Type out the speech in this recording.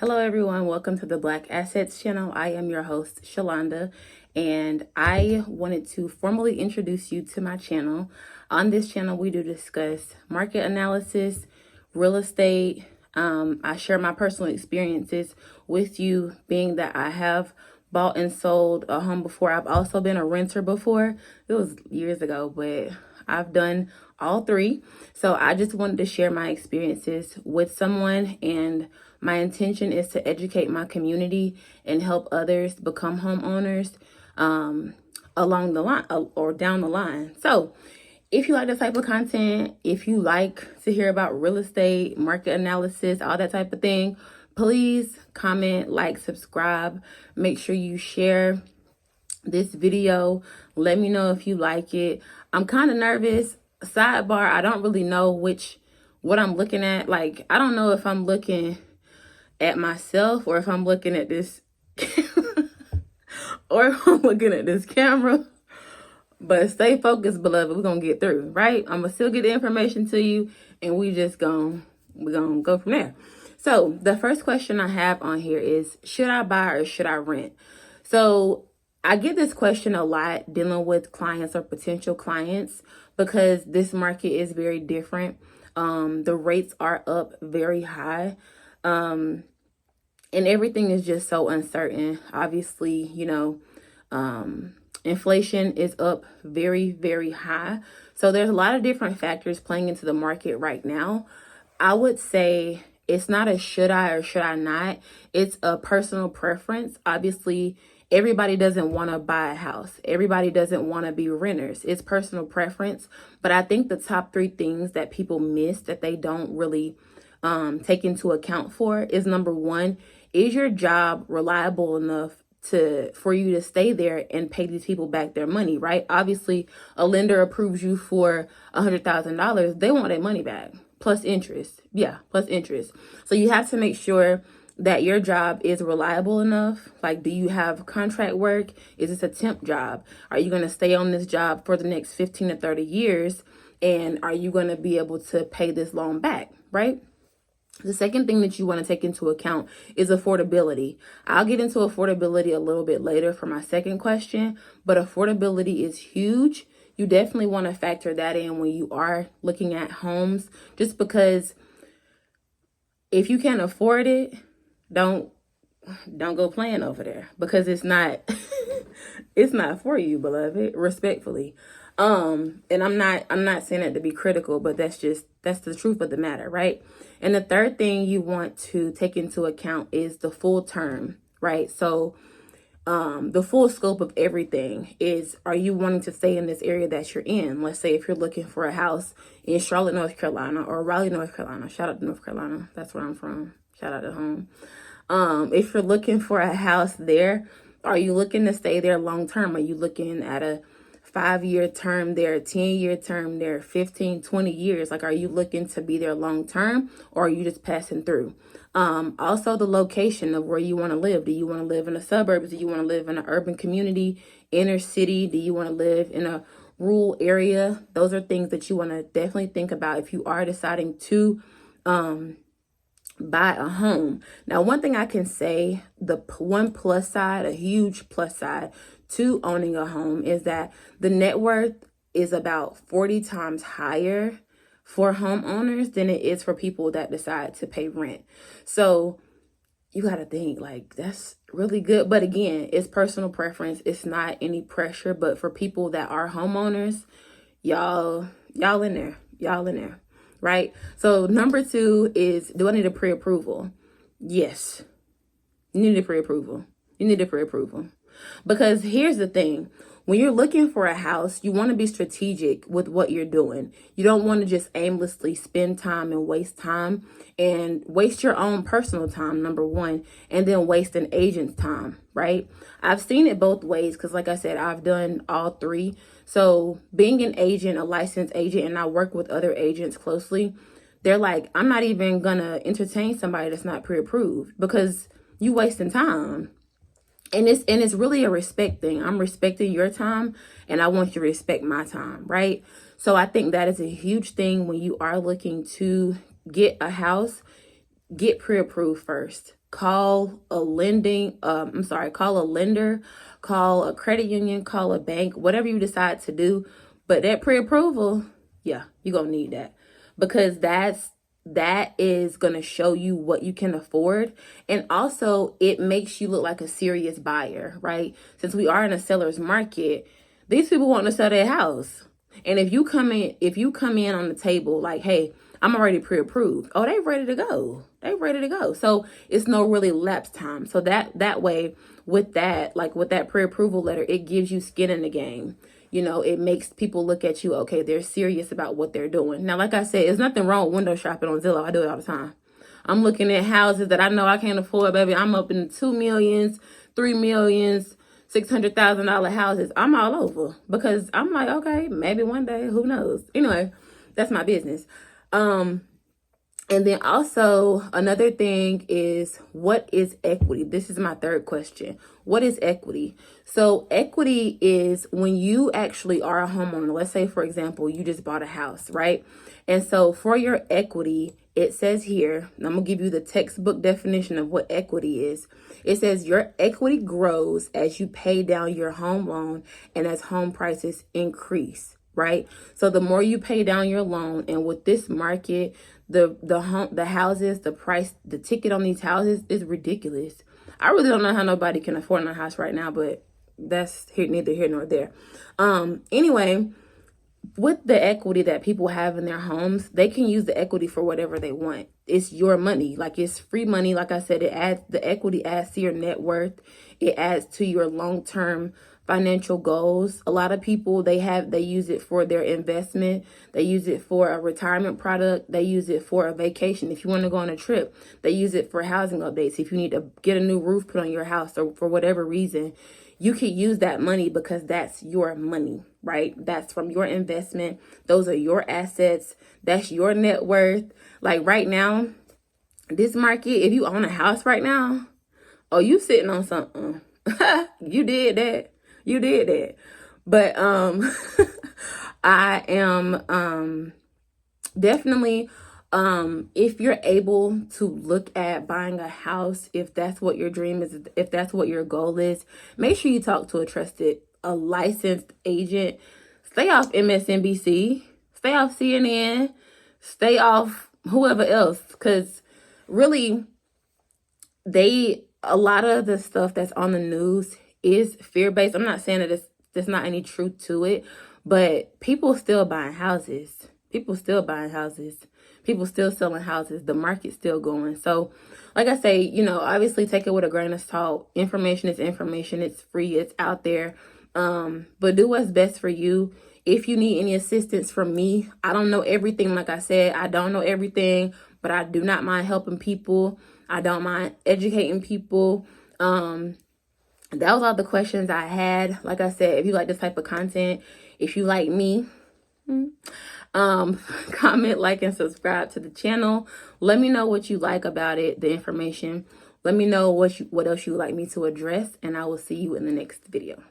Hello, everyone. Welcome to the Black Assets channel. I am your host, Shalonda, and I wanted to formally introduce you to my channel. On this channel, we do discuss market analysis, real estate. I share my personal experiences with you, being that I have bought and sold a home before. I've also been a renter before. It was years ago, but I've done all three. So I just wanted to share my experiences with someone, and my intention is to educate my community and help others become homeowners along the line or down the line. So if you like this type of content, if you like to hear about real estate, market analysis, all that type of thing, please comment, like, subscribe. Make sure you share this video. Let me know if you like it. I'm kind of nervous. Sidebar, I don't really know what I'm looking at. Like, I don't know if I'm looking at myself or if I'm looking at this or if I'm looking at this camera. But stay focused, beloved. We're gonna get through, right? I'm gonna still get the information to you, and we're gonna go from there. So the first question I have on here is, should I buy or should I rent? So I get this question a lot dealing with clients or potential clients because this market is very different. The rates are up very high. And everything is just so uncertain. Obviously, inflation is up very, very high. So there's a lot of different factors playing into the market right now. I would say it's not a should I or should I not. It's a personal preference. Obviously, everybody doesn't want to buy a house. Everybody doesn't want to be renters. It's personal preference. But I think the top three things that people miss that they don't really take into account for is, number one, is your job reliable enough for you to stay there and pay these people back their money, right? Obviously, a lender approves you for $100,000. They want their money back plus interest. Yeah, plus interest. So you have to make sure that your job is reliable enough. Like, do you have contract work? Is this a temp job? Are you going to stay on this job for the next 15 to 30 years? And are you going to be able to pay this loan back, right? The second thing that you want to take into account is affordability. I'll get into affordability a little bit later for my second question, but affordability is huge. You definitely want to factor that in when you are looking at homes, just because if you can't afford it, don't go playing over there, because it's not it's not for you, beloved, respectfully. And I'm not saying that to be critical, but that's the truth of the matter, right? And the third thing you want to take into account is the full term, right? So the full scope of everything is, are you wanting to stay in this area that you're in? Let's say if you're looking for a house in Charlotte, North Carolina, or Raleigh, North Carolina. Shout out to North Carolina. That's where I'm from. Shout out to home. If you're looking for a house there, are you looking to stay there long term? Are you looking at a 5-year term there, 10-year term there, 15, 20 years? Like, are you looking to be there long term, or are you just passing through? Also, the location of where you want to live. Do you want to live in the suburbs? Do you want to live in an urban community, inner city? Do you want to live in a rural area? Those are things that you want to definitely think about if you are deciding to buy a home. Now, one thing I can say, the one plus side, a huge plus side to owning a home, is that the net worth is about 40 times higher for homeowners than it is for people that decide to pay rent. So you got to think, like, that's really good. But again, it's personal preference. It's not any pressure. But for people that are homeowners, y'all in there. Y'all in there. Right? So number two is, do I need a pre-approval? Yes. You need a pre-approval. You need a pre-approval. Because here's the thing. When you're looking for a house, you want to be strategic with what you're doing. You don't want to just aimlessly spend time and waste your own personal time, number one, and then waste an agent's time, right? I've seen it both ways because, like I said, I've done all three. So being an agent, a licensed agent, and I work with other agents closely, they're like, I'm not even going to entertain somebody that's not pre-approved because you wasting time. And it's really a respect thing. I'm respecting your time, and I want you to respect my time, right? So I think that is a huge thing when you are looking to get a house. Get pre-approved first. call a call a lender, call a credit union, call a bank, whatever you decide to do. But that pre-approval, yeah, you're going to need that, because that is going to show you what you can afford. And also it makes you look like a serious buyer, right? Since we are in a seller's market, these people want to sell their house. And if you come in on the table like, hey, I'm already pre-approved. Oh, they ready to go. They ready to go. So it's no really lapse time. So that way, with that pre-approval letter, it gives you skin in the game. You know, it makes people look at you, okay, they're serious about what they're doing. Now, like I said, there's nothing wrong with window shopping on Zillow. I do it all the time. I'm looking at houses that I know I can't afford, baby. I'm up in 2 millions, 3 millions, $600,000 houses. I'm all over, because I'm like, okay, maybe one day, who knows? Anyway, that's my business. And then also another thing is, what is equity? This is my third question. What is equity? So equity is when you actually are a homeowner. Let's say, for example, you just bought a house, right? And so for your equity, it says here, and I'm going to give you the textbook definition of what equity is. It says your equity grows as you pay down your home loan and as home prices increase, right? So the more you pay down your loan, and with this market, the houses, the price, the ticket on these houses is ridiculous. I really don't know how nobody can afford a house right now, but that's neither here nor there. Anyway, with the equity that people have in their homes, they can use the equity for whatever they want. It's your money. Like, it's free money. Like I said, the equity adds to your net worth. It adds to your long-term financial goals. A lot of people, they use it for their investment. They use it for a retirement product. They use it for a vacation. If you want to go on a trip, they use it for housing updates. If you need to get a new roof put on your house, or for whatever reason, you could use that money, because that's your money, right? That's from your investment. Those are your assets. That's your net worth. Like right now, this market, if you own a house right now, oh, you sitting on something. You did that. You did that. But I am definitely, if you're able to look at buying a house, if that's what your dream is, if that's what your goal is, make sure you talk to a licensed agent. Stay off MSNBC, stay off CNN, stay off whoever else, because really, a lot of the stuff that's on the news is fear-based. I'm not saying that there's not any truth to it, but people still buying houses. People still buying houses. People still selling houses. The market's still going. So, like I say, obviously take it with a grain of salt. Information is information. It's free. It's out there. But do what's best for you. If you need any assistance from me, I don't know everything. Like I said, I don't know everything, but I do not mind helping people. I don't mind educating people. That was all the questions I had. Like I said, if you like this type of content, if you like me, comment, like, and subscribe to the channel. Let me know what you like about it, the information. Let me know what else you would like me to address, and I will see you in the next video.